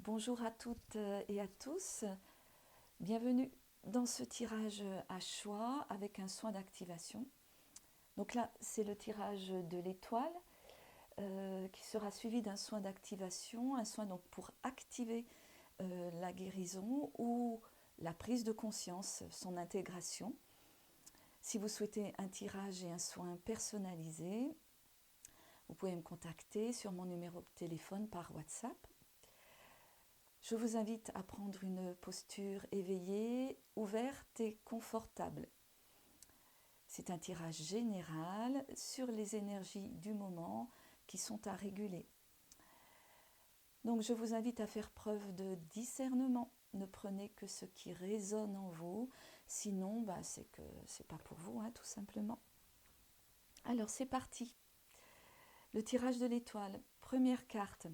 Bonjour à toutes et à tous. Bienvenue dans ce tirage à choix avec un soin d'activation. Donc là, c'est le tirage de l'étoile qui sera suivi d'un soin d'activation, un soin donc pour activer la guérison ou la prise de conscience, son intégration. Si vous souhaitez un tirage et un soin personnalisé, vous pouvez me contacter sur mon numéro de téléphone par WhatsApp. Je vous invite à prendre une posture éveillée, ouverte et confortable. C'est un tirage général sur les énergies du moment qui sont à réguler. Donc je vous invite à faire preuve de discernement. Ne prenez que ce qui résonne en vous, sinon c'est que c'est pas pour vous, tout simplement. Alors c'est parti. Le tirage de l'étoile. Première carte.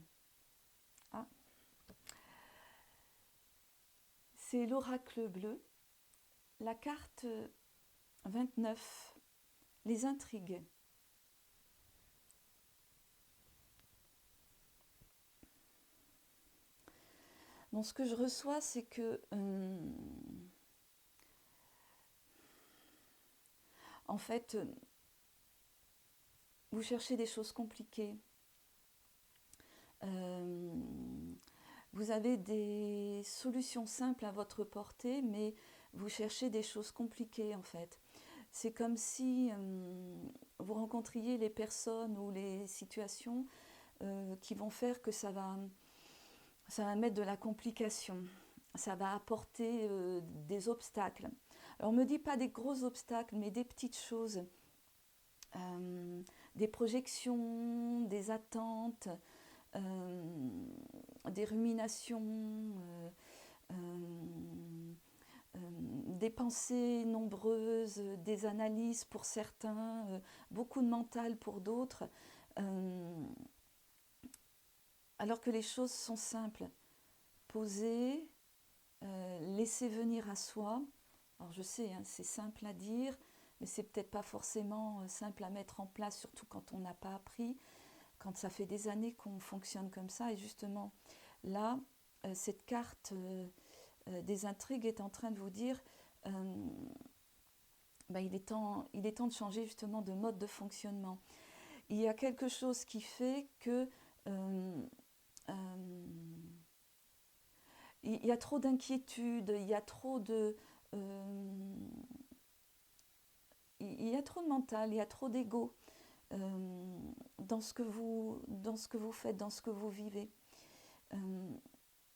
C'est l'oracle bleu. La carte 29, les intrigues. Donc ce que je reçois, c'est que en fait, vous cherchez des choses compliquées. Vous avez des solutions simples à votre portée, mais vous cherchez des choses compliquées en fait. C'est comme si vous rencontriez les personnes ou les situations qui vont faire que ça va mettre de la complication. Ça va apporter des obstacles. Alors on ne me dit pas des gros obstacles, mais des petites choses. Des projections, des attentes, des ruminations, des pensées nombreuses, des analyses pour certains, beaucoup de mental pour d'autres, alors que les choses sont simples. Poser, laisser venir à soi. Alors je sais, c'est simple à dire, mais c'est peut-être pas forcément simple à mettre en place, surtout quand on n'a pas appris, quand ça fait des années qu'on fonctionne comme ça. Et justement, là, cette carte des intrigues est en train de vous dire il est temps de changer justement de mode de fonctionnement. Il y a quelque chose qui fait que il y a trop d'inquiétude, il y a trop de mental, il y a trop d'ego dans ce que vous faites, dans ce que vous vivez.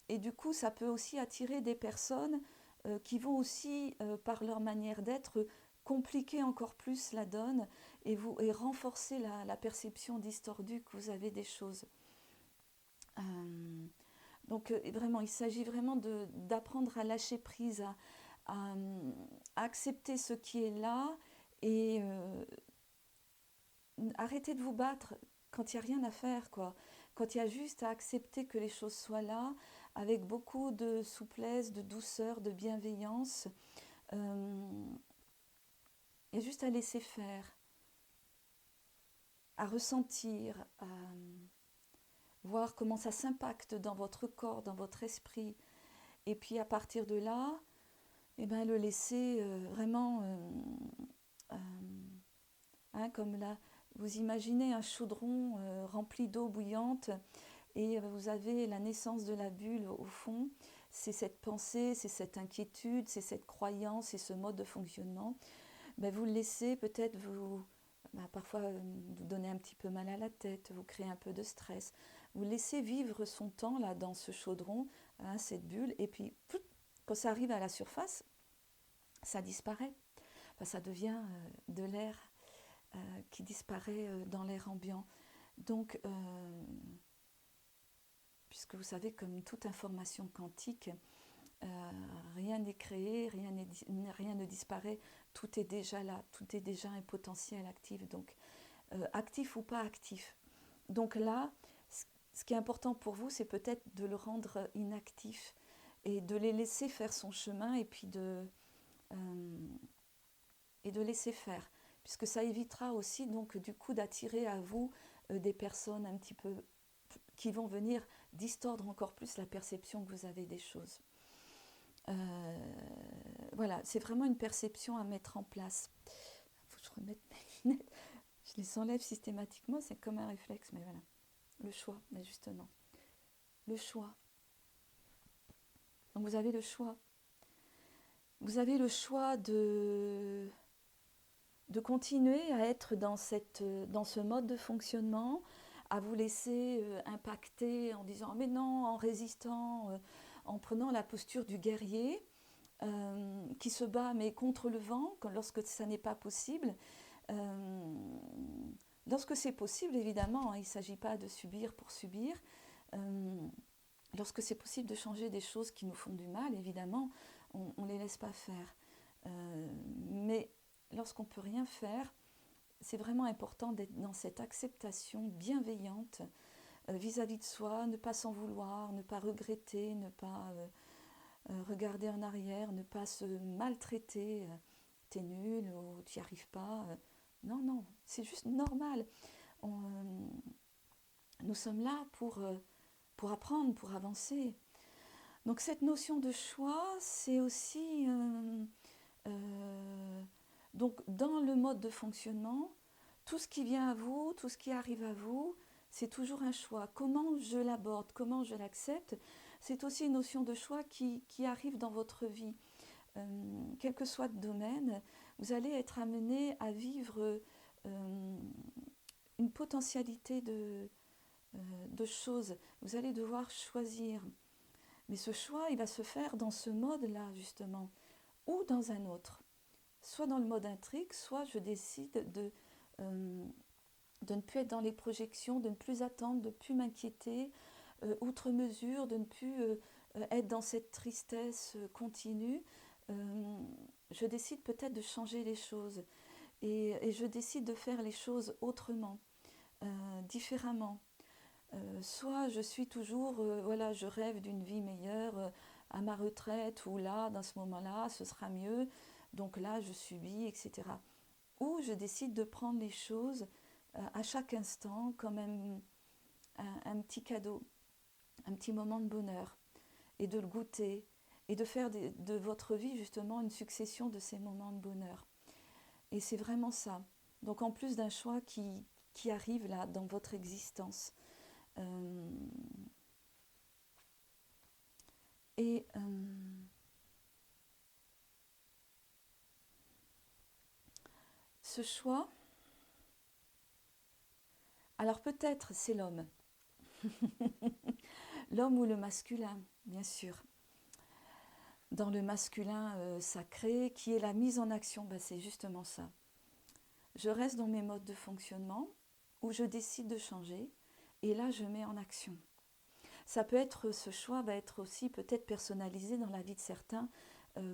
Et du coup, ça peut aussi attirer des personnes qui vont aussi, par leur manière d'être, compliquer encore plus la donne et renforcer la perception distordue que vous avez des choses. Donc vraiment, il s'agit vraiment d'apprendre à lâcher prise, à accepter ce qui est là et arrêter de vous battre quand il n'y a rien à faire, quoi. Quand il y a juste à accepter que les choses soient là, avec beaucoup de souplesse, de douceur, de bienveillance. Il y a juste à laisser faire, à ressentir, à voir comment ça s'impacte dans votre corps, dans votre esprit. Et puis à partir de là, le laisser vraiment comme là, vous imaginez un chaudron rempli d'eau bouillante et vous avez la naissance de la bulle au fond. C'est cette pensée, c'est cette inquiétude, c'est cette croyance, c'est ce mode de fonctionnement. Vous le laissez peut-être parfois vous donner un petit peu mal à la tête, vous créez un peu de stress. Vous laissez vivre son temps là dans ce chaudron, cette bulle, et puis quand ça arrive à la surface, ça disparaît. Ça devient de l'air qui disparaît dans l'air ambiant. Donc, puisque vous savez, comme toute information quantique, rien n'est créé, rien ne disparaît, tout est déjà là, tout est déjà un potentiel actif, donc actif ou pas actif. Donc là, ce qui est important pour vous, c'est peut-être de le rendre inactif et de les laisser faire son chemin et puis de laisser faire, puisque ça évitera aussi donc du coup d'attirer à vous des personnes un petit peu qui vont venir distordre encore plus la perception que vous avez des choses. Voilà, c'est vraiment une perception à mettre en place. Il faut que je remette mes lunettes. Je les enlève systématiquement, c'est comme un réflexe, mais voilà. Le choix, mais justement. Le choix. Donc vous avez le choix. Vous avez le choix de continuer à être dans ce mode de fonctionnement, à vous laisser impacter en disant mais non, en résistant, en prenant la posture du guerrier qui se bat mais contre le vent lorsque ça n'est pas possible. Lorsque c'est possible, évidemment, hein, il ne s'agit pas de subir pour subir. Lorsque c'est possible de changer des choses qui nous font du mal, évidemment, on ne les laisse pas faire. Mais lorsqu'on ne peut rien faire, c'est vraiment important d'être dans cette acceptation bienveillante vis-à-vis de soi, ne pas s'en vouloir, ne pas regretter, ne pas regarder en arrière, ne pas se maltraiter. T'es nul ou tu n'y arrives pas. Non, non, c'est juste normal. Nous sommes là pour apprendre, pour avancer. Donc cette notion de choix, c'est aussi donc dans le mode de fonctionnement, tout ce qui vient à vous, tout ce qui arrive à vous, c'est toujours un choix. Comment je l'aborde, comment je l'accepte, c'est aussi une notion de choix qui arrive dans votre vie. Quel que soit le domaine, vous allez être amené à vivre une potentialité de choses. Vous allez devoir choisir. Mais ce choix, il va se faire dans ce mode-là, justement, ou dans un autre. Soit dans le mode intrigue, soit je décide de ne plus être dans les projections, de ne plus attendre, de ne plus m'inquiéter, outre mesure, de ne plus être dans cette tristesse continue. Je décide peut-être de changer les choses. Et je décide de faire les choses autrement, différemment. Soit je suis toujours, voilà, je rêve d'une vie meilleure à ma retraite, ou là, dans ce moment-là, ce sera mieux, donc là, je subis, etc. Ou je décide de prendre les choses à chaque instant comme un petit cadeau, un petit moment de bonheur, et de le goûter, et de faire de votre vie, justement, une succession de ces moments de bonheur. Et c'est vraiment ça. Donc en plus d'un choix qui arrive là, dans votre existence. Et ce choix, alors peut-être c'est l'homme. L'homme ou le masculin, bien sûr. Dans le masculin sacré, qui est la mise en action, ben c'est justement ça. Je reste dans mes modes de fonctionnement, où je décide de changer, et là je mets en action. Ça peut être, ce choix va être aussi peut-être personnalisé dans la vie de certains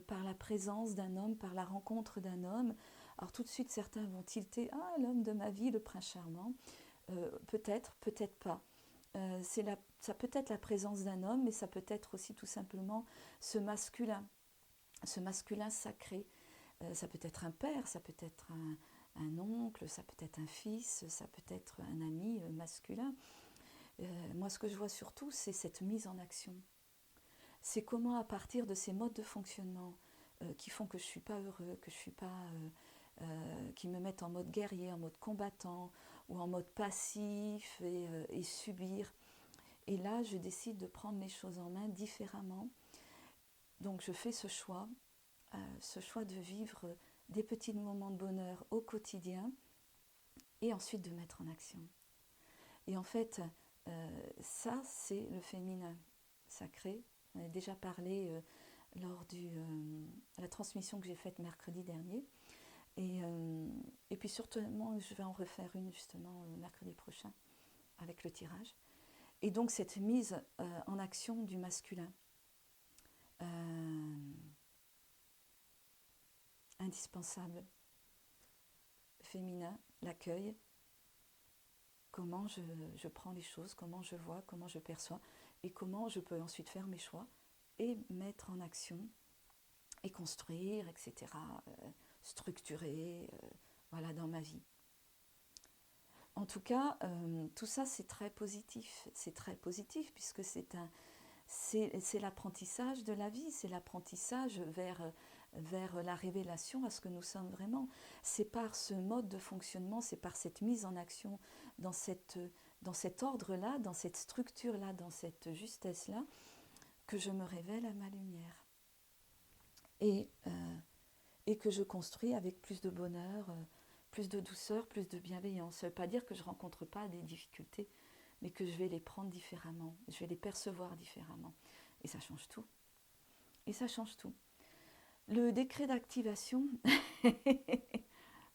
par la présence d'un homme, par la rencontre d'un homme. Alors tout de suite certains vont tilter, ah l'homme de ma vie, le prince charmant. Peut-être, peut-être pas. Ça peut être la présence d'un homme, mais ça peut être aussi tout simplement ce masculin sacré. Ça peut être un père, ça peut être un oncle, ça peut être un fils, ça peut être un ami masculin. Moi, ce que je vois surtout, c'est cette mise en action. C'est comment, à partir de ces modes de fonctionnement qui font que je ne suis pas heureux, que je suis pas, qui me mettent en mode guerrier, en mode combattant, ou en mode passif et subir. Et là, je décide de prendre les choses en main différemment. Donc, je fais ce choix de vivre des petits moments de bonheur au quotidien, et ensuite de mettre en action. Et en fait, ça, c'est le féminin sacré. On a déjà parlé lors de la transmission que j'ai faite mercredi dernier. Et puis surtout, je vais en refaire une justement mercredi prochain avec le tirage. Et donc cette mise en action du masculin, indispensable, féminin, l'accueil, comment je prends les choses, comment je vois, comment je perçois, et comment je peux ensuite faire mes choix et mettre en action et construire, etc., structurer, voilà, dans ma vie. En tout cas, tout ça, c'est très positif. C'est très positif puisque c'est l'apprentissage de la vie, c'est l'apprentissage vers la révélation à ce que nous sommes vraiment. C'est par ce mode de fonctionnement, c'est par cette mise en action dans cet ordre-là, dans cette structure-là, dans cette justesse-là, que je me révèle à ma lumière. Et que je construis avec plus de bonheur, plus de douceur, plus de bienveillance. Ça ne veut pas dire que je ne rencontre pas des difficultés, mais que je vais les prendre différemment, je vais les percevoir différemment. Et ça change tout. Et ça change tout. Le décret d'activation,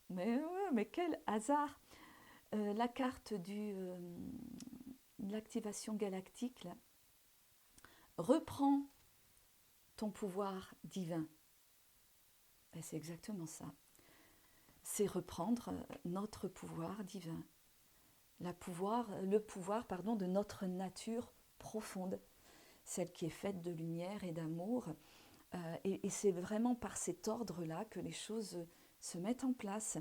mais quel hasard. La carte de l'activation galactique là, reprend ton pouvoir divin. Et c'est exactement ça. C'est reprendre notre pouvoir divin. Le pouvoir de notre nature profonde, celle qui est faite de lumière et d'amour. Et c'est vraiment par cet ordre-là que les choses se mettent en place,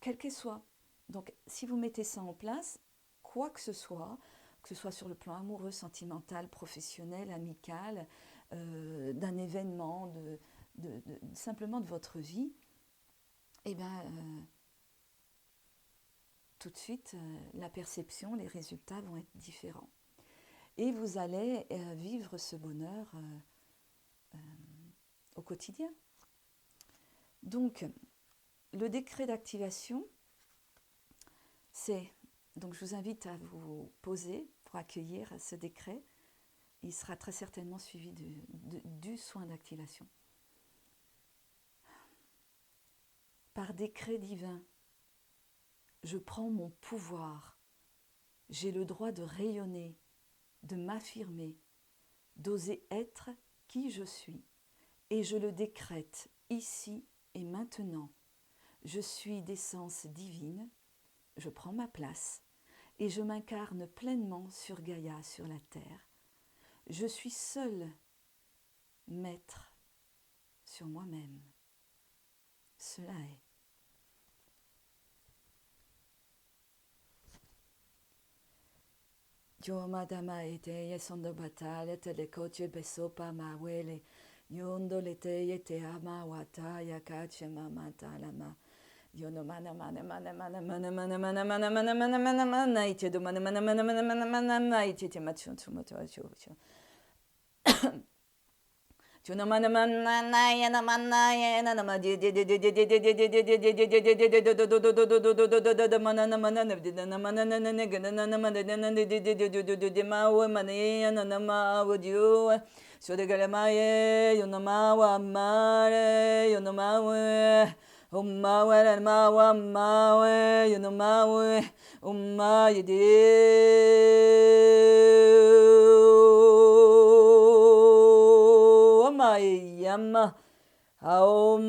quelles qu'elles soient. Donc si vous mettez ça en place, quoi que ce soit sur le plan amoureux, sentimental, professionnel, amical, d'un événement, simplement de votre vie, et bien tout de suite, la perception, les résultats vont être différents. Et vous allez vivre ce bonheur au quotidien. Donc, le décret d'activation, donc je vous invite à vous poser pour accueillir ce décret. Il sera très certainement suivi du soin d'activation. Par décret divin, je prends mon pouvoir. J'ai le droit de rayonner, de m'affirmer, d'oser être qui je suis. Et je le décrète ici et maintenant. Je suis d'essence divine, je prends ma place et je m'incarne pleinement sur Gaïa, sur la terre. Je suis seul maître sur moi-même. Cela est. Yo madama ete yesondo batale telekoche besopa mawele yondo lete yete ama wata yakache mamata lama yono mana mana mana mana mana mana mana mana mana mana mana mana ite do mana mana mana mana mana mana mana ite te matsu tsumoto acho Jono mana mana na ya na mana ya na ma de de de de de de de de de de de de de de de de do do mana na mana na de na mana na na ga na na mana de na de de de de de de ma wa mana ya na na ma wa ju so de ga ma ye yo na ma wa ma re yo na ma wa umma wa ra ma wa ma wa yo na ma wa umma ye de Yama Aum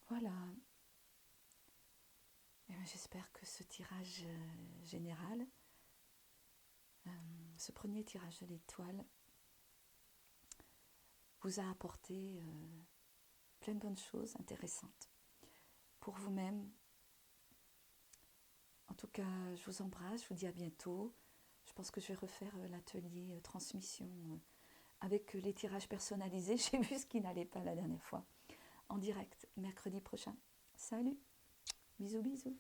Voilà. J'espère que ce tirage général, ce premier tirage de l'étoile, vous a apporté plein de bonnes choses intéressantes pour vous-même. En tout cas, je vous embrasse, je vous dis à bientôt. Je pense que je vais refaire l'atelier transmission avec les tirages personnalisés. J'ai vu ce qui n'allait pas la dernière fois. En direct, mercredi prochain. Salut, bisous bisous.